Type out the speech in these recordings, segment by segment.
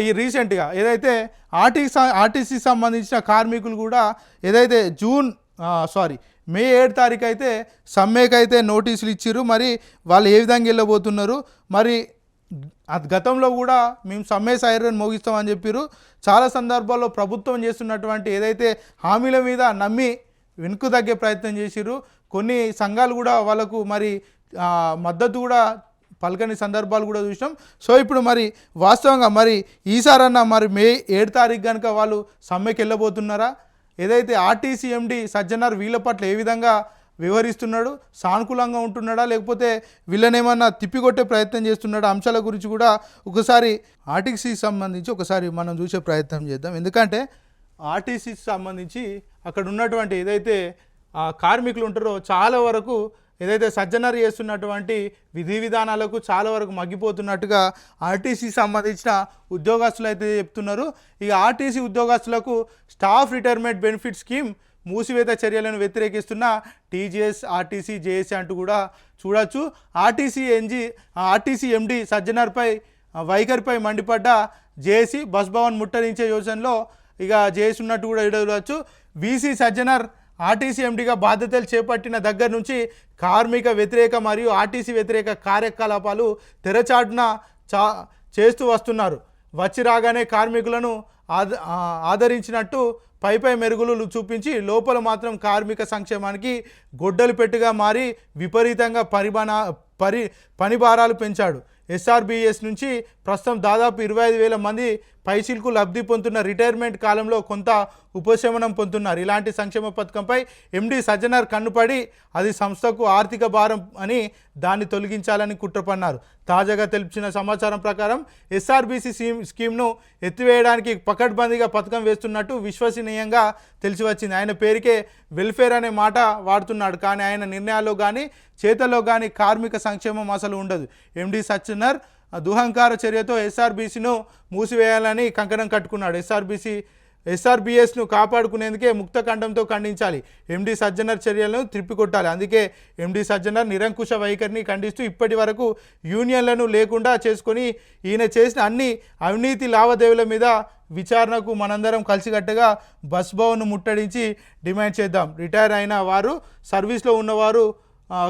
ఈ రీసెంట్గా ఏదైతే ఆర్టీసీ సంబంధించిన కార్మికులు కూడా ఏదైతే మే 7 తారీఖు అయితే సమ్మెకైతే నోటీసులు ఇచ్చారు. మరి వాళ్ళు ఏ విధంగా వెళ్ళబోతున్నారు, మరి గతంలో కూడా మేము సమ్మె సైరన్ మోగిస్తామని చెప్పారు. చాలా సందర్భాల్లో ప్రభుత్వం చేస్తున్నటువంటి ఏదైతే హామీల మీద నమ్మి వెనుక తగ్గే ప్రయత్నం చేసిరు. కొన్ని సంఘాలు కూడా వాళ్ళకు మరి మద్దతు కూడా పలకని సందర్భాలు కూడా చూసినాం. సో ఇప్పుడు మరి వాస్తవంగా మరి ఈసారన్నా మరి మే 7 తారీఖు కనుక వాళ్ళు సమ్మెకి వెళ్ళబోతున్నారా? ఏదైతే ఆర్టీసీ ఎండి సజ్జనార్ వీళ్ళ పట్ల ఏ విధంగా వ్యవహరిస్తున్నాడు, సానుకూలంగా ఉంటున్నాడా లేకపోతే వీళ్ళనేమన్నా తిప్పికొట్టే ప్రయత్నం చేస్తున్నాడా? అంశాల గురించి కూడా ఒకసారి ఆర్టీసీకి సంబంధించి ఒకసారి మనం చూసే ప్రయత్నం చేద్దాం. ఎందుకంటే ఆర్టీసీకి సంబంధించి అక్కడ ఉన్నటువంటి ఏదైతే కార్మికులు ఉంటారో చాలా వరకు ఏదైతే సజ్జనార్ చేస్తున్నటువంటి విధి విధానాలకు చాలా వరకు మగ్గిపోతున్నట్టుగా ఆర్టీసీ సంబంధించిన ఉద్యోగస్తులు అయితే చెప్తున్నారు. ఇక ఆర్టీసీ ఉద్యోగస్తులకు స్టాఫ్ రిటైర్మెంట్ బెనిఫిట్ స్కీమ్ మూసివేత చర్యలను వ్యతిరేకిస్తున్న టీజీఎస్, ఆర్టీసీ, జేఏసీ అంటూ కూడా చూడొచ్చు. ఆర్టీసీ ఎండి సజ్జనార్పై వైఖరిపై మండిపడ్డ జేఏసీ బస్ భవన్ ముట్టడించే యోజనలో ఇక జేఏసీ ఉన్నట్టు కూడా చూడవచ్చు. వీసీ సజ్జనార్ ఆర్టీసీ ఎండిగా బాధ్యతలు చేపట్టిన దగ్గర నుంచి కార్మిక వ్యతిరేక మరియు ఆర్టీసీ వ్యతిరేక కార్యకలాపాలు తెరచాటున చేస్తూ వస్తున్నారు. వచ్చి రాగానే కార్మికులను ఆదరించినట్టు పై మెరుగులు చూపించి లోపల మాత్రం కార్మిక సంక్షేమానికి గొడ్డలు పెట్టుగా మారి విపరీతంగా పని భారాలు పెంచాడు. ఎస్ఆర్బిఎస్ నుంచి ప్రస్తుతం దాదాపు 25,000 మంది పైచిలకు లబ్ధి పొందుతున్న రిటైర్మెంట్ కాలంలో కొంత ఉపశమనం పొందుతున్నారు. ఇలాంటి సంక్షేమ పథకంపై ఎండి సజ్జనార్ కన్నుపడి అది సంస్థకు ఆర్థిక భారం అని దాన్ని తొలగించాలని కుట్రపన్నారు. తాజాగా తెలిపిన సమాచారం ప్రకారం ఎస్ఆర్బీసీ స్కీమ్ను ఎత్తివేయడానికి పకడ్బందీగా పథకం వేస్తున్నట్టు విశ్వసనీయంగా తెలిసి వచ్చింది. ఆయన పేరుకే వెల్ఫేర్ అనే మాట వాడుతున్నాడు, కానీ ఆయన నిర్ణయాల్లో కానీ చేతల్లో కానీ కార్మిక సంక్షేమం అసలు ఉండదు. ఎండి సజ్జనార్ దుహంకార చర్యతో ఎస్ఆర్బీసీను మూసివేయాలని కంకణం కట్టుకున్నాడు. ఎస్ఆర్బిఎస్ను కాపాడుకునేందుకే ముక్తకంఠంతో ఖండించాలి. ఎండి సజ్జనార్ చర్యలను త్రిప్పికొట్టాలి. అందుకే ఎండి సజ్జనార్ నిరంకుశ వైఖరిని ఖండిస్తూ ఇప్పటి వరకు యూనియన్లను లేకుండా చేసుకొని ఈయన చేసిన అన్ని అవినీతి లావాదేవీల మీద విచారణకు మనందరం కలిసికట్టుగా బస్ భవన్ను ముట్టడించి డిమాండ్ చేద్దాం. రిటైర్ అయిన వారు, సర్వీస్లో ఉన్నవారు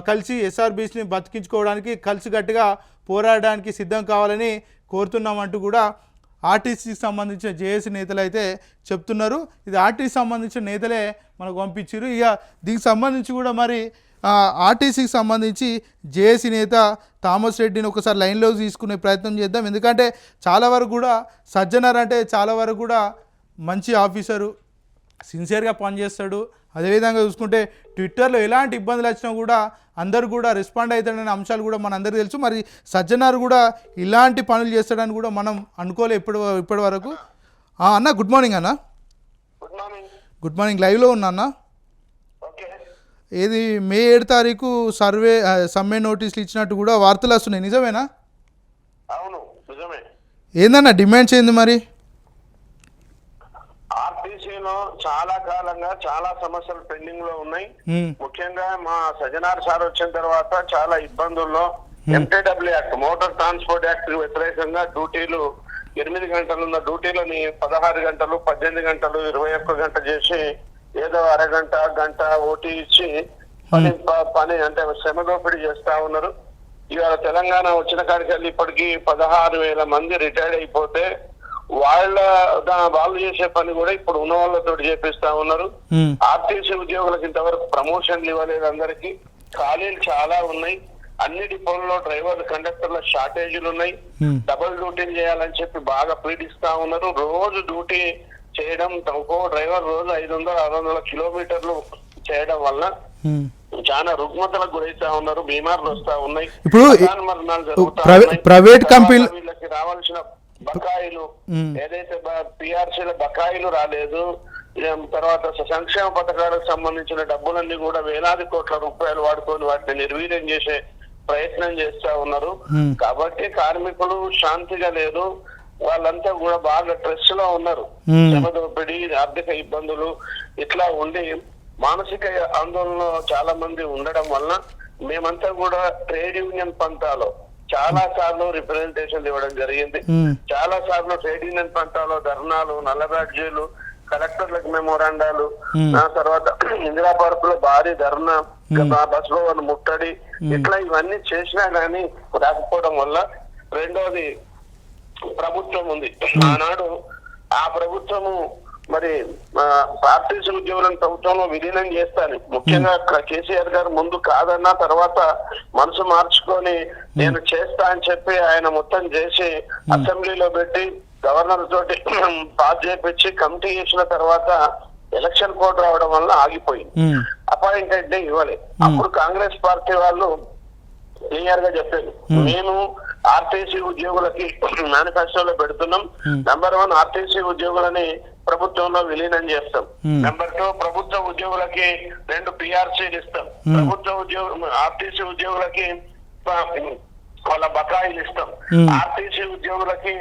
కలిసి ఎస్ఆర్బీసీని బతికించుకోవడానికి కలిసికట్టుగా పోరాడడానికి సిద్ధం కావాలని కోరుతున్నామంటూ కూడా ఆర్టీసీకి సంబంధించిన జేఏసీ నేతలు అయితే చెప్తున్నారు. ఇది ఆర్టీసీ సంబంధించిన నేతలే మనకు పంపించారు. ఇక దీనికి సంబంధించి కూడా మరి ఆర్టీసీకి సంబంధించి జేఏసీ నేత థామస్ రెడ్డిని ఒకసారి లైన్లో తీసుకునే ప్రయత్నం చేద్దాం. ఎందుకంటే చాలా వరకు కూడా సజ్జనార్ అంటే చాలా వరకు కూడా మంచి ఆఫీసరు, సిన్సియర్గా పనిచేస్తాడు. అదేవిధంగా చూసుకుంటే ట్విట్టర్లో ఎలాంటి ఇబ్బందులు వచ్చినా కూడా అందరు కూడా రెస్పాండ్ అవుతాడనే అంశాలు కూడా మనందరికీ తెలుసు. మరి సజ్జనార్ కూడా ఇలాంటి పనులు చేస్తాడని కూడా మనం అనుకోలే ఇప్పటి వరకు. అన్న గుడ్ మార్నింగ్ అన్న. గుడ్ మార్నింగ్, లైవ్లో ఉన్నా అన్న. ఏది మే 7 తారీఖు సమ్మె నోటీసులు ఇచ్చినట్టు కూడా వార్తలు వస్తున్నాయి, నిజమేనా? అవును, నిజమే. ఏందన్న డిమాండ్స్ ఏంది మరి? ఆర్టీసీలో చాలా కాలంగా చాలా సమస్యలు పెండింగ్ లో ఉన్నాయి. ముఖ్యంగా మా సజ్జనార్ సార్ వచ్చిన తర్వాత చాలా ఇబ్బందుల్లో ఎంటీడబ్ల్యూ యాక్ట్, మోటార్ ట్రాన్స్పోర్ట్ యాక్ట్ వ్యతిరేకంగా డ్యూటీలు 8 గంటలు ఉన్న డ్యూటీలని 16 గంటలు, 18 గంటలు, 21 గంట చేసి ఏదో గంట ఓటీ ఇచ్చి పని అంటే శ్రమ దోపిడీ చేస్తా ఉన్నారు. ఇవాళ తెలంగాణ వచ్చిన కాడికి వెళ్ళి ఇప్పటికీ 16,000 మంది రిటైర్డ్ అయిపోతే వాళ్ళు చేసే పని కూడా ఇప్పుడు ఉన్న వాళ్ళతో చేపిస్తా ఉన్నారు. ఆర్టీసీ ఉద్యోగులకు ఇంతవరకు ప్రమోషన్లు ఇవ్వలేదు. అందరికి ఖాళీలు చాలా ఉన్నాయి. అన్ని డిపోల్లో డ్రైవర్లు, కండక్టర్ల షార్టేజీలు ఉన్నాయి. డబుల్ డ్యూటీలు చేయాలని చెప్పి బాగా పీడిస్తా ఉన్నారు. రోజు డ్యూటీ చేయడం, ఒక్కో డ్రైవర్ రోజు 500-600 కిలోమీటర్లు చేయడం వల్ల చాలా రుగ్మతలకు గురైతా ఉన్నారు. బీమార్లు వస్తా ఉన్నాయి. మరణాలు జరుగుతా ఉన్నాయి. ప్రైవేట్ కంపెనీ వీళ్ళకి రావాల్సిన బకాయిలు ఏదైతే పిఆర్సీల బకాయిలు రాలేదు. తర్వాత సంక్షేమ పథకాలకు సంబంధించిన డబ్బులన్నీ కూడా వేలాది కోట్ల రూపాయలు వాడుకొని వాటిని నిర్వీర్యం చేసే ప్రయత్నం చేస్తా ఉన్నారు. కాబట్టి కార్మికులు శాంతిగా లేరు. వాళ్ళంతా కూడా బాగా స్ట్రెస్ లో ఉన్నారు. శ్రమ దోపిడీ, ఆర్థిక ఇబ్బందులు ఇట్లా ఉండి మానసిక ఆందోళనలో చాలా మంది ఉండడం వలన మేమంతా కూడా ట్రేడ్ యూనియన్ పంతాలో చాలా సార్లు రిప్రజెంటేషన్ ఇవ్వడం జరిగింది. చాలా సార్లు ట్రేడ్ యూనియన్ పంటాలో ధర్నాలు, నల్ల బ్యాడ్జీలు, కలెక్టర్లకు మెమోరాండాలు, ఆ తర్వాత ఇందిరా పార్క్ లో భారీ ధర్నా, బస్ భవన్ ముట్టడి, ఇట్లా ఇవన్నీ చేసినా గానీ రాకపోవడం వల్ల రెండోది ప్రభుత్వం ఉంది. ఆనాడు ఆ ప్రభుత్వము మరి ఆర్టీసీ ఉద్యోగులను ప్రభుత్వంలో విలీనం చేస్తాను ముఖ్యంగా కేసీఆర్ గారు ముందు కాదన్నా తర్వాత మనసు మార్చుకొని నేను చేస్తా అని చెప్పి ఆయన మొత్తం చేసి అసెంబ్లీలో పెట్టి గవర్నర్ తోటి పాస్ చేపించి కమిటీ చేసిన తర్వాత ఎలక్షన్ కోడ్ రావడం వల్ల ఆగిపోయింది. అపాయింటెడ్ డే ఇవ్వలేదు. అప్పుడు కాంగ్రెస్ పార్టీ వాళ్ళు క్లియర్ గా చెప్పారు, మేము ఆర్టీసీ ఉద్యోగులకి మేనిఫెస్టోలో పెడుతున్నాం. నెంబర్ 1 ఆర్టీసీ ఉద్యోగులని ప్రభుత్వంలో విలీనం చేస్తాం. నెంబర్ 2 ప్రభుత్వ ఉద్యోగులకి 2 PRCలు ఇస్తాం. ఆర్టీసీ ఉద్యోగులకి వాళ్ళ బకాయిలు ఇస్తాం. ఆర్టీసీ ఉద్యోగులకి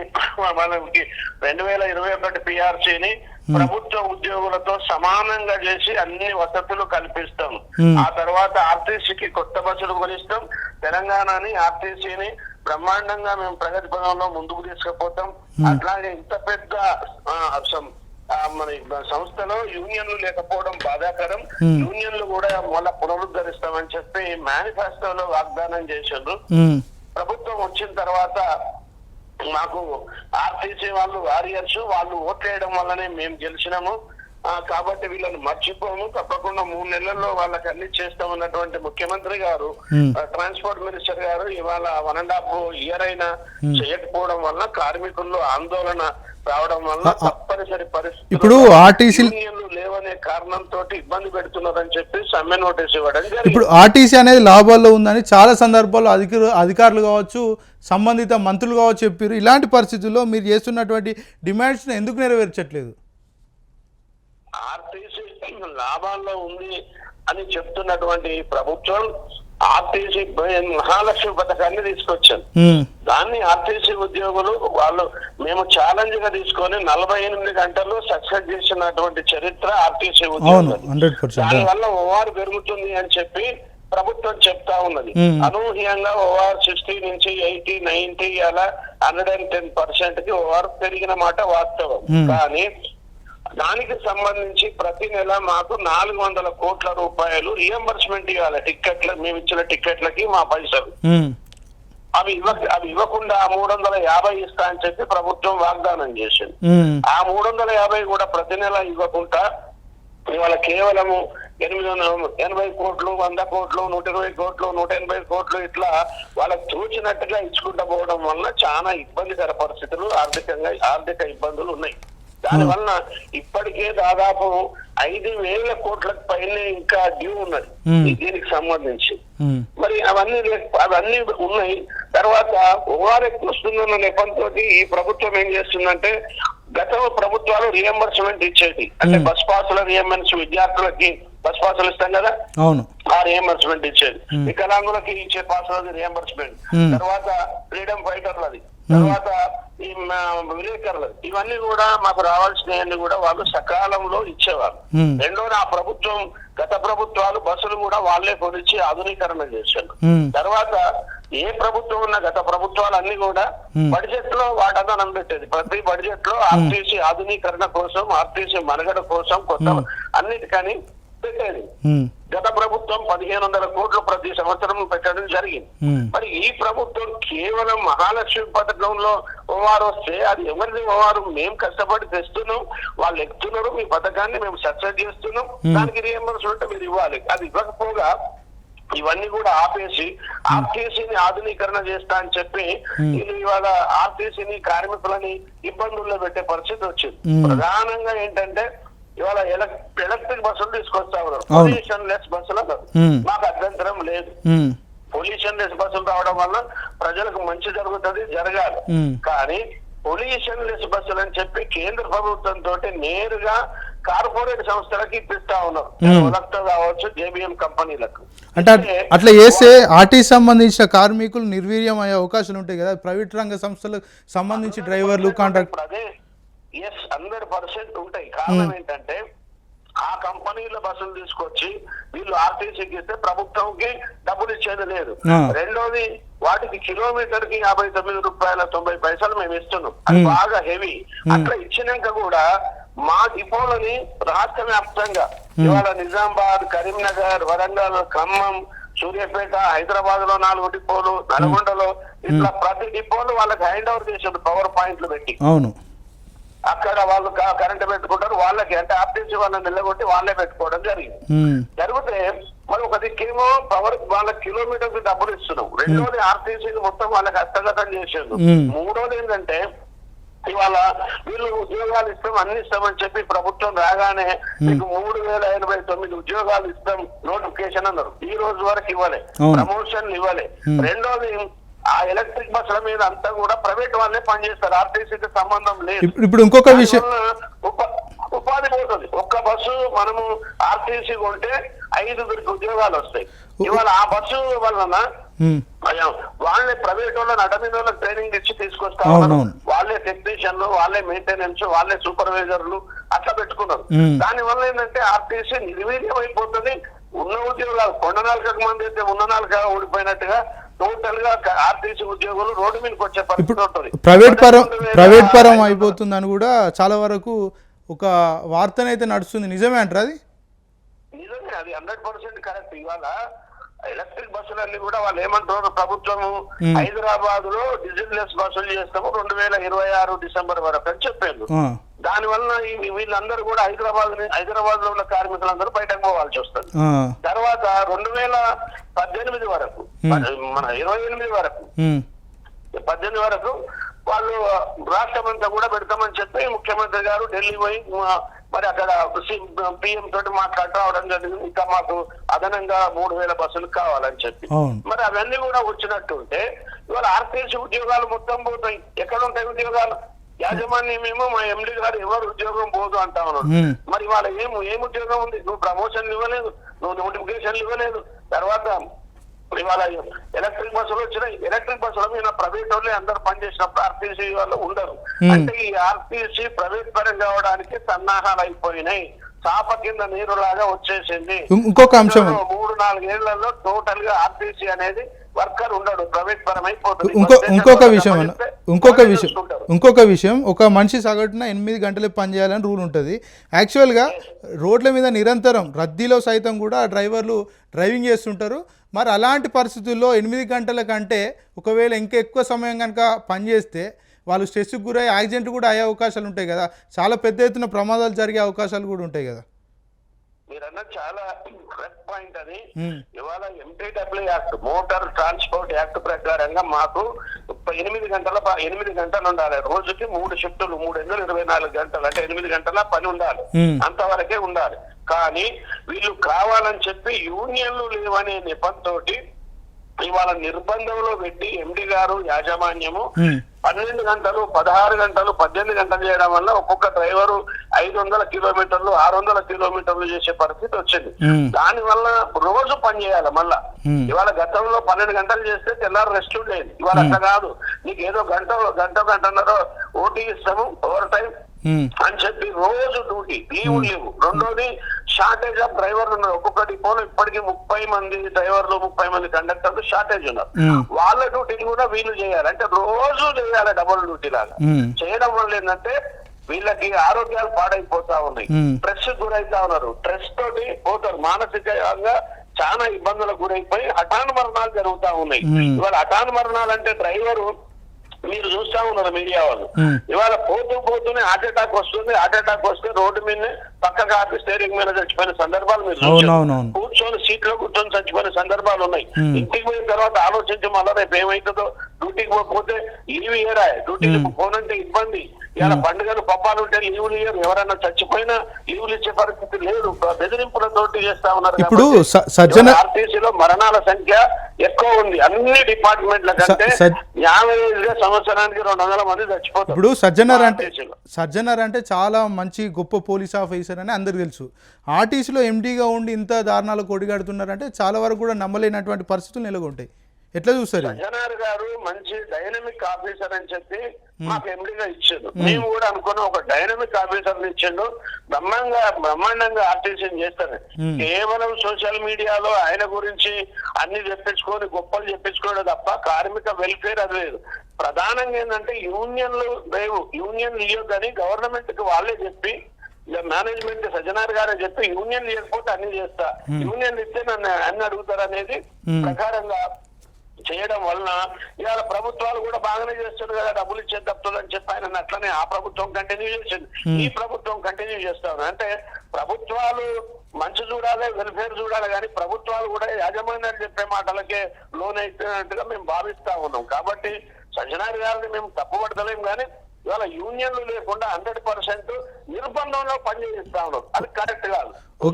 మనకి 2021 PRCని ప్రభుత్వ ఉద్యోగులతో సమానంగా చేసి అన్ని వసతులు కల్పిస్తాం. ఆ తర్వాత ఆర్టీసీకి కొత్త బస్సులు కొనిస్తాం. తెలంగాణని ఆర్టీసీని బ్రహ్మాండంగా మేము ప్రగతి పదంలో ముందుకు తీసుకుపోతాం. అట్లాగే ఇంత పెద్ద మన సంస్థలో యూనియన్లు లేకపోవడం బాధాకరం. యూనియన్లు కూడా మళ్ళా పునరుద్ధరిస్తామని చెప్పి మేనిఫెస్టోలో వాగ్దానం చేశారు. ప్రభుత్వం వచ్చిన తర్వాత మాకు ఆర్టీసీ వాళ్ళు వారియర్స్, వాళ్ళు ఓట్లేయడం వల్లనే మేము గెలిచినాము కాబట్టి వీళ్ళని మర్చిపోము, తప్పకుండా 3 నెలల్లో వాళ్ళకి అన్ని చేస్తామన్నటువంటి ముఖ్యమంత్రి గారు, ట్రాన్స్పోర్ట్ మినిస్టర్ గారు ఇవాళ 1.5 year అయినా చేయకపోవడం వల్ల కార్మికుల్లో ఆందోళన రావడం వల్ల తప్పనిసరి పరిస్థితి ఇప్పుడు ఆర్టీసీ లేవనే కారణంతో ఇబ్బంది పెడుతున్నారని చెప్పి సమ్మె నోటీస్ ఇవ్వడం జరిగింది. ఇప్పుడు ఆర్టీసీ అనేది లాభాల్లో ఉందని చాలా సందర్భాల్లో అధికారులు కావచ్చు, సంబంధిత మంత్రులు కావచ్చు చెప్పారు. ఇలాంటి పరిస్థితుల్లో మీరు చేస్తున్నటువంటి డిమాండ్స్ ఎందుకు నెరవేర్చట్లేదు? ఆర్టీసీ లాభాల్లో ఉంది అని చెప్తున్నటువంటి ప్రభుత్వం ఆర్టీసీ మహాలక్ష్మి పథకాన్ని తీసుకొచ్చారు. దాన్ని ఆర్టీసీ ఉద్యోగులు వాళ్ళు మేము ఛాలెంజ్ గా తీసుకొని 48 గంటలు సక్సెస్ చేసినటువంటి చరిత్ర ఆర్టీసీ ఉద్యోగులు. దానివల్ల ఓఆర్ పెరుగుతుంది అని చెప్పి ప్రభుత్వం చెప్తా ఉన్నది. అనూహ్యంగా ఓఆర్ 60 నుంచి 80, 90 అలా 110% కి ఓఆర్ పెరిగిన మాట వాస్తవం. కానీ దానికి సంబంధించి ప్రతి నెల మాకు 400 కోట్ల రూపాయలు రియంబర్స్మెంట్ ఇవ్వాలి. టిక్కెట్ల మేము ఇచ్చిన టిక్కెట్లకి మా పైసలు అవి ఇవ్వకుండా 350 ఇస్తా అని చెప్పి ప్రభుత్వం వాగ్దానం చేసింది. ఆ 350 కూడా ప్రతి నెల ఇవ్వకుండా ఇవాళ కేవలము 80 కోట్లు, 100 కోట్లు, 120 కోట్లు, 180 కోట్లు ఇట్లా వాళ్ళకి చూచినట్టుగా ఇచ్చుకుంటూ పోవడం వల్ల చాలా ఇబ్బందికర పరిస్థితులు, ఆర్థిక ఇబ్బందులు ఉన్నాయి. దానివల్ల ఇప్పటికే దాదాపు 5,000 కోట్లకు పైనే ఇంకా డ్యూ ఉన్నది దీనికి సంబంధించి. మరి అవన్నీ ఉన్నాయి. తర్వాత ఓఆర్ ఎక్కువ వస్తుందన్న నెపంతో ఈ ప్రభుత్వం ఏం చేస్తుందంటే, గత ప్రభుత్వాలు రియంబర్స్మెంట్ ఇచ్చేది అంటే బస్ పాసుల రియంబర్స్, విద్యార్థులకి బస్ పాసులు ఇస్తాం కదా, ఆ రియంబర్స్మెంట్ ఇచ్చేది. వికలాంగులకి ఇచ్చే పాసులది రియంబర్స్మెంట్, తర్వాత ఫ్రీడమ్ ఫైటర్లది, తర్వాత ఈ విలేకరులు, ఇవన్నీ కూడా మాకు రావాల్సినవన్నీ కూడా వాళ్ళు సకాలంలో ఇచ్చేవారు. రెండోది ఆ ప్రభుత్వం గత ప్రభుత్వాలు బస్సులు కూడా వాళ్ళే కొనిచ్చి ఆధునీకరణ చేశారు. తర్వాత ఏ ప్రభుత్వం ఉన్న గత ప్రభుత్వాలు అన్ని కూడా బడ్జెట్ లో వాటాదానం పెట్టేది. ప్రతి బడ్జెట్ లో ఆర్టీసీ ఆధునీకరణ కోసం, ఆర్టీసీ మనుగడ కోసం కొత్త అన్నిటికని పెట్టేది. గత ప్రభుత్వం 1,500 కోట్లు ప్రతి సంవత్సరం పెట్టడం జరిగింది. మరి ఈ ప్రభుత్వం కేవలం మహాలక్ష్మి పథకంలో ఓఆర్ వస్తే అది ఎవరిది ఓఆర్? మేము కష్టపడి తెస్తున్నాం, వాళ్ళు ఎక్కుతున్నారు, మీ పథకాన్ని మేము సక్సెస్ చేస్తున్నాం, దానికి రియంబర్స్మెంట్ మీరు ఇవ్వాలి. అది ఇవ్వకపోగా ఇవన్నీ కూడా ఆపేసి ఆర్టీసీని ఆధునీకరణ చేస్తా అని చెప్పి ఇది ఇవాళ ఆర్టీసీని కార్మికులని ఇబ్బందుల్లో పెట్టే పరిస్థితి వచ్చింది. ప్రధానంగా ఏంటంటే ఇవాళ ఎలక్ట్రిక్ బస్సులు తీసుకొస్తా ఉన్నారు. పొల్యూషన్ లెస్ బస్సులు అన్నారు. మాకు అభ్యంతరం లేదు. పొల్యూషన్ లెస్ బస్సులు రావడం వల్ల ప్రజలకు మంచి జరుగుతుంది, జరగాలి. కానీ పొల్యూషన్ లెస్ బస్సులు అని చెప్పి కేంద్ర ప్రభుత్వంతో నేరుగా కార్పొరేట్ సంస్థలకు ఇప్పిస్తా ఉన్నారు. ఒలక్తో కావచ్చు, జేబీఎం కంపెనీలకు. అంటే అట్లా చేస్తే ఆర్టీసీ సంబంధించిన కార్మికులు నిర్వీర్యం అయ్యే అవకాశాలు ఉంటాయి కదా, ప్రైవేట్ రంగ సంస్థలకు సంబంధించి డ్రైవర్లు, కాంట్రాక్ట్. అదే 100% ఉంటాయి. కారణం ఏంటంటే ఆ కంపెనీల బస్సులు తీసుకొచ్చి వీళ్ళు ఆర్టీసీకి ఇస్తే ప్రభుత్వంకి డబ్బులు ఇచ్చేది లేదు. రెండోది వాటికి కిలోమీటర్ కి 59 రూపాయల 90 పైసలు మేము ఇస్తున్నాం. అది బాగా హెవీ. అట్లా ఇచ్చినాక కూడా మా డిపోలని రాష్ట్ర వ్యాప్తంగా ఇవాళ నిజామాబాద్, కరీంనగర్, వరంగల్, ఖమ్మం, సూర్యాపేట, హైదరాబాద్ లో 4 డిపోలు, నల్గొండలో ఇట్లా ప్రతి డిపోలు వాళ్ళకి హ్యాండ్ ఓవర్ చేసారు పవర్ పాయింట్లు పెట్టి. అవును, అక్కడ వాళ్ళు కరెంట్ పెట్టుకుంటారు. వాళ్ళకి అంటే ఆర్టీసీ వాళ్ళని నిలబొట్టి వాళ్ళే పెట్టుకోవడం జరిగింది. జరిగితే మరి ఒక దిక్కేమో పవర్ వాళ్ళకి కిలోమీటర్ కి డబ్బులు ఇస్తున్నాం. రెండోది ఆర్టీసీని మొత్తం వాళ్ళకి హస్తగతం చేసేది. మూడోది ఏంటంటే ఇవాళ వీళ్ళు ఉద్యోగాలు ఇస్తాం, అన్ని ఇస్తామని చెప్పి ప్రభుత్వం రాగానే మీకు 3089 ఉద్యోగాలు ఇస్తాం నోటిఫికేషన్ అన్నారు. ఈ రోజు వరకు ఇవ్వలే, ప్రమోషన్లు ఇవ్వలే. రెండోది ఆ ఎలక్ట్రిక్ బస్సుల మీద అంతా కూడా ప్రైవేట్ వాళ్ళే పనిచేస్తారు, ఆర్టీసీకి సంబంధం లేదు. ఇప్పుడు ఇంకొక విషయం, ఉపాధి పోతుంది. ఒక్క బస్సు మనము ఆర్టీసీ కొంటే 5 ఉద్యోగాలు వస్తాయి. ఇవాళ ఆ బస్సు వలన వాళ్ళే ప్రైవేట్ వాళ్ళని అటమీ వాళ్ళకి ట్రైనింగ్ ఇచ్చి తీసుకొస్తా ఉన్నారు. వాళ్ళే టెక్నీషియన్లు, వాళ్ళే మెయింటెనెన్స్, వాళ్ళే సూపర్వైజర్లు అట్లా పెట్టుకున్నారు. దాని వల్ల ఏంటంటే ఆర్టీసీ నిర్వీర్యం అయిపోతుంది. ఉన్న ఉద్యోగాలు 4 మంది అయితే ఉన్న 4 ఊడిపోయినట్టుగా టోటల్ గా ఆర్టీసీ ఉద్యోగులు రోడ్డు మీదకి వచ్చే పరిస్థితి ఉంటుంది. ప్రైవేట్ పరం అయిపోతుందని కూడా చాలా వరకు ఒక వార్తనైతే నడుస్తుంది. నిజమే అంటారు? అది నిజమే, అది 100% కరెక్ట్. ఇవాళ ఎలక్ట్రిక్ బస్సులన్నీ కూడా వాళ్ళు ఏమంటారు, ప్రభుత్వము హైదరాబాద్ లో డీజిల్ లెస్ బస్సులు చేస్తాము 2026 డిసెంబర్ వరకు అని చెప్పారు. దాని వలన వీళ్ళందరూ కూడా హైదరాబాద్ లో ఉన్న కార్మికులందరూ బయటకు పోవాల్సి వస్తుంది. తర్వాత 2018 వరకు మన 28 వరకు 18 వరకు వాళ్ళు రాష్ట్రం అంతా కూడా పెడతామని చెప్పి ముఖ్యమంత్రి గారు ఢిల్లీ పోయి మరి అక్కడ పిఎం తోటి మాట్లాడటం అవడం జరిగింది. ఇంకా మాకు అదనంగా 3000 బస్సులు కావాలని చెప్పి. మరి అవన్నీ కూడా వచ్చినట్టుంటే ఇవాళ ఆర్టీసీ ఉద్యోగాలు మొత్తం పోతాయి. ఎక్కడ ఉంటాయి ఉద్యోగాలు? యాజమాన్యమేమో మా ఎండి గారు ఎవరు ఉద్యోగం పోదు అంటా ఉన్నాడు. మరి వాళ్ళ ఏం ఉద్యోగం ఉంది? నువ్వు ప్రమోషన్లు ఇవ్వలేదు, నువ్వు నోటిఫికేషన్లు ఇవ్వలేదు. తర్వాత ఇవాళ ఎలక్ట్రిక్ బస్సులు వచ్చినాయి. ఎలక్ట్రిక్ బస్సుల మీద ప్రైవేట్ వాళ్ళే అందరు పనిచేసినప్పుడు ఆర్టీసీ వాళ్ళు ఉండరు. అంటే ఈ ఆర్టీసీ ప్రైవేట్ పరం కావడానికి సన్నాహాలు అయిపోయినాయి. చాప కింద నీరులాగా వచ్చేసింది. ఇంకొక అంశం, 3-4 ఏళ్లలో టోటల్ గా ఆర్టీసీ అనేది వర్కర్ ఉండడు, ప్రైవేట్ పరం అయిపోతుంది. ఇంకొక విషయం, ఒక మనిషి సగటున 8 గంటలు పనిచేయాలని రూల్ ఉంటుంది. యాక్చువల్గా రోడ్ల మీద నిరంతరం రద్దీలో సైతం కూడా డ్రైవర్లు డ్రైవింగ్ చేస్తుంటారు. మరి అలాంటి పరిస్థితుల్లో 8 గంటల కంటే ఒకవేళ ఇంకా ఎక్కువ సమయం కనుక పనిచేస్తే వాళ్ళు స్ట్రెస్కి గురై యాక్సిడెంట్ కూడా అయ్యే అవకాశాలు ఉంటాయి కదా, చాలా పెద్ద ఎత్తున ప్రమాదాలు జరిగే అవకాశాలు కూడా ఉంటాయి కదా. మీరన్నది చాలా కరెక్ట్ పాయింట్. అది ఇవాళ MTW act, motor transport act ప్రకారంగా మాకు 8 గంటలు ఉండాలి. రోజుకి 3 షిఫ్టులు, 3 గంటలు అంటే 8 గంటల పని ఉండాలి. అంతవరకే ఉండాలి. కానీ వీళ్ళు కావాలని చెప్పి యూనియన్లు లేవనే నెపంతోటి ఇవాళ నిర్బంధంలో పెట్టి ఎండి గారు యాజమాన్యము 12 గంటలు, 16 గంటలు, 18 గంటలు చేయడం వల్ల ఒక్కొక్క డ్రైవరు 500 కిలోమీటర్లు, 600 కిలోమీటర్లు చేసే పరిస్థితి వచ్చింది. దాని వల్ల రోజు పని చేయాలి. మళ్ళా ఇవాళ గతంలో 12 గంటలు చేస్తే తెల్లారు రెస్ట్ ఉండేది. ఇవాళ అట్లా కాదు. నీకు ఏదో గంటన్నర ఓటీ ఇస్తాము, ఓవర్ టైం అని చెప్పి రోజు డ్యూటీ, లీవ్ లేవు. రెండోది షార్టేజ్ ఆఫ్ డ్రైవర్లు ఉన్నారు. ఒక్కొక్క డిపోలో ఇప్పటికీ 30 మంది డ్రైవర్లు, 30 మంది కండక్టర్లు షార్టేజ్ ఉన్నారు. వాళ్ళ డ్యూటీని కూడా వీళ్ళు చేయాలి. అంటే రోజు చేయాలి డబుల్ డ్యూటీ లాగా. చేయడం వల్ల ఏంటంటే వీళ్ళకి ఆరోగ్యాలు పాడైపోతా ఉన్నాయి, స్ట్రెస్ గురైతా ఉన్నారు. స్ట్రెస్ తోటి పోతారు, మానసికంగా చాలా ఇబ్బందులకు గురైపోయి హఠాన్ మరణాలు జరుగుతా ఉన్నాయి. ఇవాళ హఠాన్ మరణాలు అంటే డ్రైవరు మీరు చూస్తా ఉన్నారు మీడియా వాళ్ళు, ఇవాళ పోతూనే హార్ట్ అటాక్ వస్తుంది. హార్ట్ అటాక్ వస్తే రోడ్డు మీద పక్కగా ఆపి స్టీరింగ్ మీద చచ్చిపోయిన సందర్భాలు మీరు చూస్తారు. కూర్చొని సీట్ లో కూర్చొని చచ్చిపోయిన సందర్భాలు ఉన్నాయి. ఇంటికి పోయిన తర్వాత ఆలోచించి మళ్ళీ రేపు ఏమవుతుందో, డ్యూటీకి పోతే లీవ్ ఇయ్యరా, డ్యూటీకి పోనంటే ఇబ్బంది. ఇలా పండుగలు పబ్బాలు ఉంటే లీవులు ఇయ్యరు. ఎవరైనా చచ్చిపోయినా లీవులు ఇచ్చే పరిస్థితి లేదు. బెదిరింపులతోటి చేస్తా ఉన్నారు. ఇప్పుడు ఆర్టీసీలో మరణాల సంఖ్య ఎక్కువ ఉంది. అన్ని డిపార్ట్మెంట్ల కంటే యావరేజ్ గా సంవత్సరానికి 200 మంది చచ్చిపోతారు. ఇప్పుడు సజ్జనర్ అంటే చాలా మంచి గొప్ప పోలీస్ ఆఫీసర్ అని అందరికి తెలుసు. ఆర్టీసీలో ఎండీగా ఉండి ఇంత దారుణాలకు ఒడిగడుతున్నారంటే చాలా వరకు కూడా నమ్మలేనటువంటి పరిస్థితులు నెలకొంటాయి. ఎట్లా చూస్తారు? సజ్జనార్ గారు మంచి డైనమిక్ ఆఫీసర్ అని చెప్పి మాకు ఎండిగా ఇచ్చిండు. మేము కూడా అనుకున్న ఒక డైనమిక్ ఆఫీసర్ ఇచ్చిండు. బ్రహ్మాండంగా ఆర్టీసీని చేస్తాను. కేవలం సోషల్ మీడియాలో ఆయన గురించి అన్ని చెప్పించుకొని గొప్పలు చెప్పించుకోవడం తప్ప కార్మిక వెల్ఫేర్ అది లేదు. ప్రధానంగా ఏంటంటే యూనియన్లు లేవు, యూనియన్లు ఇవ్వద్దని గవర్నమెంట్ కి వాళ్ళే చెప్పి మేనేజ్మెంట్ సజ్జనార్ గారే చెప్పి యూనియన్ లేకపోతే అన్ని చేస్తా, యూనియన్ ఇస్తే నన్ను అన్ని అడుగుతారు అనేది ప్రకారంగా చేయడం వలన ఇవాళ ప్రభుత్వాలు కూడా బాగానే చేస్తున్నారు కదా, డబ్బులు ఇచ్చే తప్పుతుంది అని చెప్పి ఆయన అట్లనే ఆ ప్రభుత్వం కంటిన్యూ చేసింది, ఈ ప్రభుత్వం కంటిన్యూ చేస్తా ఉంది. అంటే ప్రభుత్వాలు మంచి చూడాలి, వెల్ఫేర్ చూడాలి, కానీ ప్రభుత్వాలు కూడా యాజమాన్యాలు చెప్పే మాటలకే లోన్ అయిపోయినట్టుగా మేము భావిస్తా ఉన్నాం. కాబట్టి సజ్జనార్ గారిని మేము తప్పుపడతలేం, కానీ ఇవాళ యూనియన్లు లేకుండా 100% నిర్బంధంలో పనిచేయిస్తా ఉన్నారు. అది కరెక్ట్ కాదు.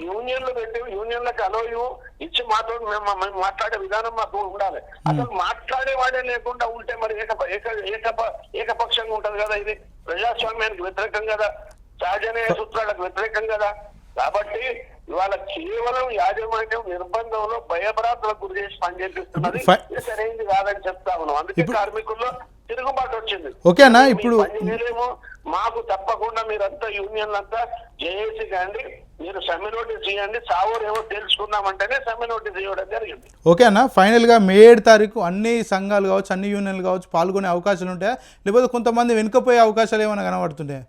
యూనియన్లు పెట్టి యూనియన్లకు అలోయు ఇచ్చి మేము మాట్లాడే విధానం మాకు ఉండాలి. అసలు మాట్లాడేవాడే లేకుండా ఉంటే మరి ఏకపక్షంగా ఉంటది కదా. ఇది ప్రజాస్వామ్యానికి వ్యతిరేకం కదా, సహజ సూత్రాలకు వ్యతిరేకం కదా. కాబట్టి ఇవాళ కేవలం యాజమాన్యం నిర్బంధంలో భయభ్రాంతులకు గురి చేసి పనిచేపిస్తున్నది సరైనది కాదని చెప్తా ఉన్నాం. అందుకే కార్మికుల్లో తిరుగుబాటు వచ్చింది. ఓకేనా? ఇప్పుడు మాకు తప్పకుండా మీరంతా యూనియన్లంతా జేఏసీ కానీ మీరు సమ్మె నోటీస్ ఇవ్వండి, సావోరేమో తెలుసుకుందామంటేనే సమ్మె నోటీస్ ఇవ్వడం జరిగింది. ఓకేనా? ఫైనల్ గా మే 7 తారీఖు అన్ని సంఘాలు కావచ్చు, అన్ని యూనియన్లు కావచ్చు పాల్గొనే అవకాశాలు ఉంటాయా, లేకపోతే కొంతమంది వెనుకపోయే అవకాశాలు ఏమైనా కనబడుతుంటాయా?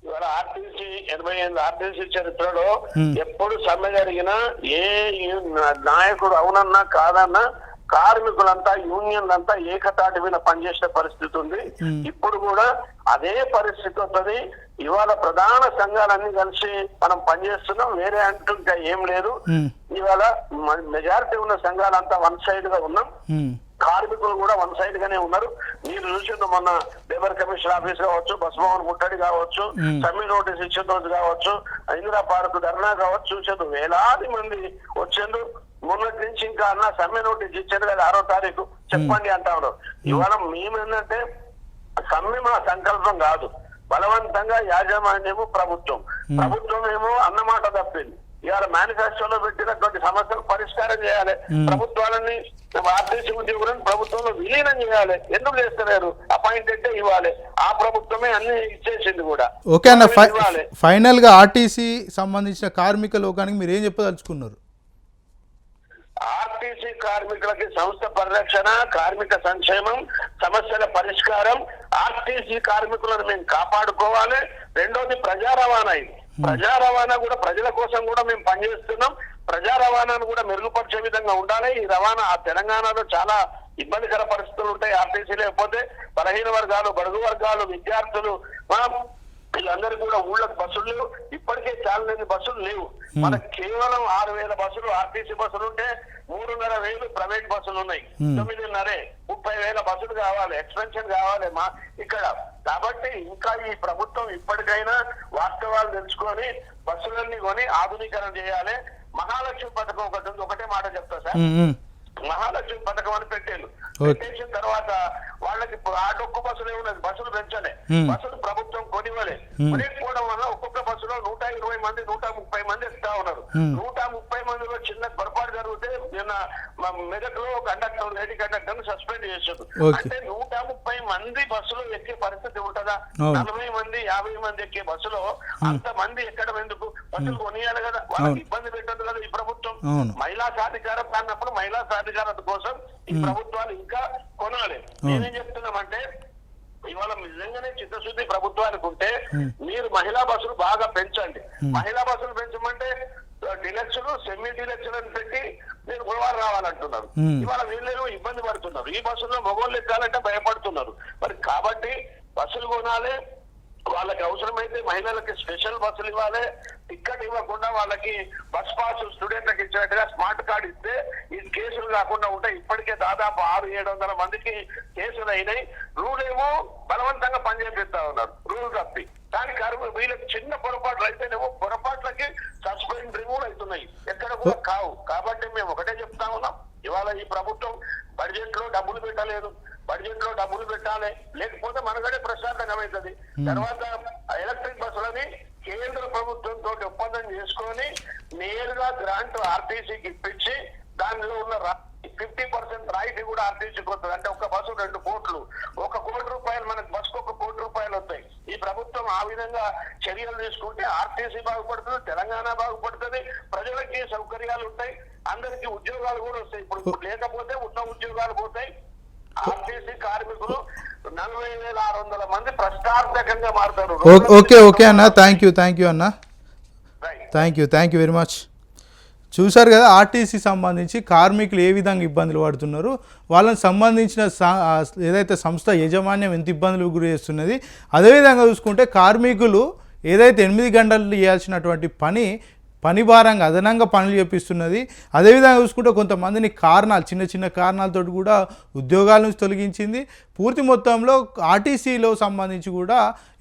ఇవాళ ఆర్టీసీ 80 ఆర్టీసీ చరిత్రలో ఎప్పుడు సమ్మె జరిగినా ఏ నాయకుడు అవునన్నా కాదన్నా కార్మికులంతా యూనియన్లంతా ఏకతాటి మీద పనిచేసే పరిస్థితి ఉంది. ఇప్పుడు కూడా అదే పరిస్థితి వస్తుంది. ఇవాళ ప్రధాన సంఘాలన్నీ కలిసి మనం పనిచేస్తున్నాం, వేరే అంటూ ఇంకా ఏం లేదు. ఇవాళ మెజారిటీ ఉన్న సంఘాలంతా వన్ సైడ్ గా ఉన్నాం, కార్మికులు కూడా వన్ సైడ్ గానే ఉన్నారు. మీరు చూసిండు మొన్న లేబర్ కమిషన్ ఆఫీస్ కావచ్చు, బస్ భవన్ ముట్టడి కావచ్చు, సమ్మె నోటీస్ ఇచ్చిన రోజు కావచ్చు, ఇందిరా పార్క్ ధర్నా కావచ్చు, చూసేందు వేలాది మంది వచ్చేందు. మొన్నటి నుంచి ఇంకా అన్న సమ్మె నోటీస్ ఇచ్చారు కదా 6వ తారీఖు చెప్పండి అంటా ఉన్నారు. ఇవాళ మేమేంటంటే సమ్మె మా సంకల్పం కాదు, బలవంతంగా యాజమాన్యము ప్రభుత్వం ఏమో అన్నమాట తప్పింది. ఇవాళ మేనిఫెస్టోలో పెట్టినటువంటి సమస్యలు పరిష్కారం చేయాలి, ప్రభుత్వాలని ఆర్టీసీ ఉద్యోగులను ప్రభుత్వంలో విలీనం చేయాలి. ఎందుకు చేస్తలేరు? అపాయింటెడ్ ఇవ్వాలి, ఆ ప్రభుత్వమే అన్ని ఇచ్చేసింది కూడా. ఓకే అన్న, ఫైనల్ గా ఆర్టీసీ సంబంధించిన కార్మిక లోకానికి మీరు ఏం చెప్పదలుచుకున్నారు? ఆర్టీసీ కార్మికులకి సంస్థ పరిరక్షణ, కార్మిక సంక్షేమం, సమస్యల పరిష్కారం, ఆర్టీసీ కార్మికులను మేము కాపాడుకోవాలి. రెండోది ప్రజా రవాణా. ఇది ప్రజా రవాణా కూడా ప్రజల కోసం కూడా మేము పనిచేస్తున్నాం. ప్రజా రవాణాను కూడా మెరుగుపరిచే విధంగా ఉండాలి. ఈ రవాణా తెలంగాణలో చాలా ఇబ్బందికర పరిస్థితులు ఉంటాయి. ఆర్టీసీ లేకపోతే బలహీన వర్గాలు, బడుగు వర్గాలు, విద్యార్థులు వీళ్ళందరూ కూడా ఊళ్ళకు బస్సులు లేవు. ఇప్పటికే చాలా బస్సులు లేవు. మనకు కేవలం 6,000 బస్సులు ఆర్టీసీ బస్సులు ఉంటే 3,500 ప్రైవేట్ బస్సులు ఉన్నాయి. 9,500 30,000 బస్సులు కావాలి, ఎక్స్పెన్షన్ కావాలి మా ఇక్కడ. కాబట్టి ఇంకా ఈ ప్రభుత్వం ఇప్పటికైనా వాస్తవాలు తెలుసుకొని బస్సులన్నీ కొని ఆధునీకరణ చేయాలి. మహాలక్ష్మి పథకం ఒకటే మాట చెప్తా సార్. మహాలక్ష్మి పథకం అని పెట్టేది. పెట్టేసిన తర్వాత వాళ్ళకి ఆ డొక్కు బస్సులు ఏమున్నది, బస్సులు పెంచలే, బస్సులు ప్రభుత్వం కొనివ్వలే. కొనిపోవడం వల్ల ఒక్కొక్క బస్సులో 120 మంది 130 మంది ఎక్కుతా ఉన్నారు. 130 మందిలో చిన్న పొరపాటు జరిగితే నిన్న మెదక్లో కండక్టర్, లేడీ కండక్టర్ సస్పెండ్ చేశారు. అంటే 130 మంది బస్సులో ఎక్కే పరిస్థితి ఉంటుందా? 40 మంది 50 మంది ఎక్కే బస్సులో అంత మంది ఎక్కడం ఎందుకు? బస్సులు కొనియాలి కదా, వాళ్ళకి ఇబ్బంది పెట్టదు కదా ఈ ప్రభుత్వం. మహిళా సాధికారత అన్నప్పుడు మహిళా సాధికారత కోసం ఈ ప్రభుత్వాలు ఇంకా కొనాలి. నేనేం చెప్తున్నామంటే ఇవాళ నిజంగానే చిత్తశుద్ధి ప్రభుత్వానికి ఉంటే మీరు మహిళా బస్సులు బాగా పెంచండి. మహిళా బస్సులు పెంచమంటే డిలక్స్లు, సెమీ డిలక్స్లు అని పెట్టి మీరు గురువారం రావాలంటున్నారు. ఇవాళ వీళ్ళేమో ఇబ్బంది పడుతున్నారు. ఈ బస్సుల్లో మగవాళ్ళు ఎక్కాలంటే భయపడుతున్నారు. మరి కాబట్టి బస్సులు కొనాలి. వాళ్ళకి అవసరమైతే మహిళలకి స్పెషల్ బస్సులు ఇవ్వాలి. టికెట్ ఇవ్వకుండా వాళ్ళకి బస్ పాస్ స్టూడెంట్లకు ఇచ్చినట్టుగా స్మార్ట్ కార్డు ఇస్తే ఈ కేసులు కాకుండా ఉంటాయి. ఇప్పటికే దాదాపు 600-700 మందికి కేసులు అయినాయి. రూల్ ఏమో బలవంతంగా పనిచేపిస్తా ఉన్నారు, రూల్ తప్పి. దాని కారణం వీళ్ళకి చిన్న పొరపాట్లు అయితేనేమో పొరపాట్లకి సస్పెండ్ రిమూవ్ అవుతున్నాయి, ఎక్కడ కూడా కావు. కాబట్టి మేము ఒకటే చెప్తా ఉన్నాం, ఇవాళ ఈ ప్రభుత్వం బడ్జెట్ లో డబ్బులు పెట్టలేదు. బడ్జెట్ లో డబ్బులు పెట్టాలి, లేకపోతే మనగడే ప్రశాంతంగా. తర్వాత ఎలక్ట్రిక్ బస్సులని కేంద్ర ప్రభుత్వంతో ఒప్పందం చేసుకొని నేరుగా గ్రాంట్ ఆర్టీసీకి ఇప్పించి దానిలో ఉన్న 50% రాయితీ కూడా ఆర్టీసీకి వస్తుంది. అంటే ఒక బస్సు 2 కోట్లు, 1 కోటి రూపాయలు మనకు బస్సుకు 1 కోటి రూపాయలు వస్తాయి. ఈ ప్రభుత్వం ఆ విధంగా చర్యలు తీసుకుంటే ఆర్టీసీ బాగుపడుతుంది, తెలంగాణ బాగుపడుతుంది, ప్రజలకి సౌకర్యాలు ఉంటాయి, అందరికి ఉద్యోగాలు కూడా వస్తాయి. ఇప్పుడు లేకపోతే ఉన్న ఉద్యోగాలు పోతాయి. ఆర్టీసీ కార్మికులు 40,600 మంది ప్రశ్నార్థకంగా మారుతారు. ఓకే అన్న, థ్యాంక్ యూ అన్న, థ్యాంక్ యూ వెరీ మచ్. చూశారు కదా ఆర్టీసీ సంబంధించి కార్మికులు ఏ విధంగా ఇబ్బందులు పడుతున్నారు, వాళ్ళని సంబంధించిన ఏదైతే సంస్థ యాజమాన్యం ఎంత ఇబ్బందులు గురి చేస్తున్నది. అదేవిధంగా చూసుకుంటే కార్మికులు ఏదైతే 8 గంటలు చేయాల్సినటువంటి పని భారంగా అదనంగా పనులు చేపిస్తున్నది. అదేవిధంగా చూసుకుంటే కొంతమందిని చిన్న కారణాలతో కూడా ఉద్యోగాల నుంచి తొలగించింది. పూర్తి మొత్తంలో ఆర్టీసీలో సంబంధించి కూడా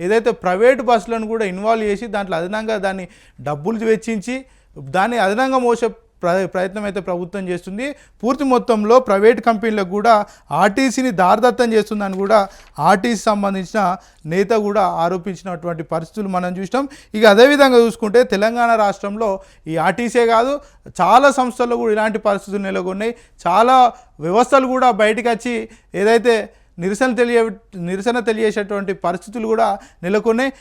ఏదైతే ప్రైవేటు బస్సులను కూడా ఇన్వాల్వ్ చేసి దాంట్లో అదనంగా దాన్ని డబ్బులు వెచ్చించి దాన్ని అదనంగా మోసే ప్రయత్నం అయితే ప్రభుత్వం చేస్తుంది. పూర్తి మొత్తంలో ప్రైవేట్ కంపెనీలకు కూడా ఆర్టీసీని దారదత్తం చేస్తుందని కూడా ఆర్టీసీ సంబంధించిన నేత కూడా ఆరోపించినటువంటి పరిస్థితులు మనం చూసినాం. ఇక అదేవిధంగా చూసుకుంటే తెలంగాణ రాష్ట్రంలో ఈ ఆర్టీసీ కాదు చాలా సంస్థల్లో కూడా ఇలాంటి పరిస్థితులు నెలకొన్నాయి. చాలా వ్యవస్థలు కూడా బయటకు వచ్చి ఏదైతే నిరసన తెలియజేసేటువంటి పరిస్థితులు కూడా నెలకొన్నాయి.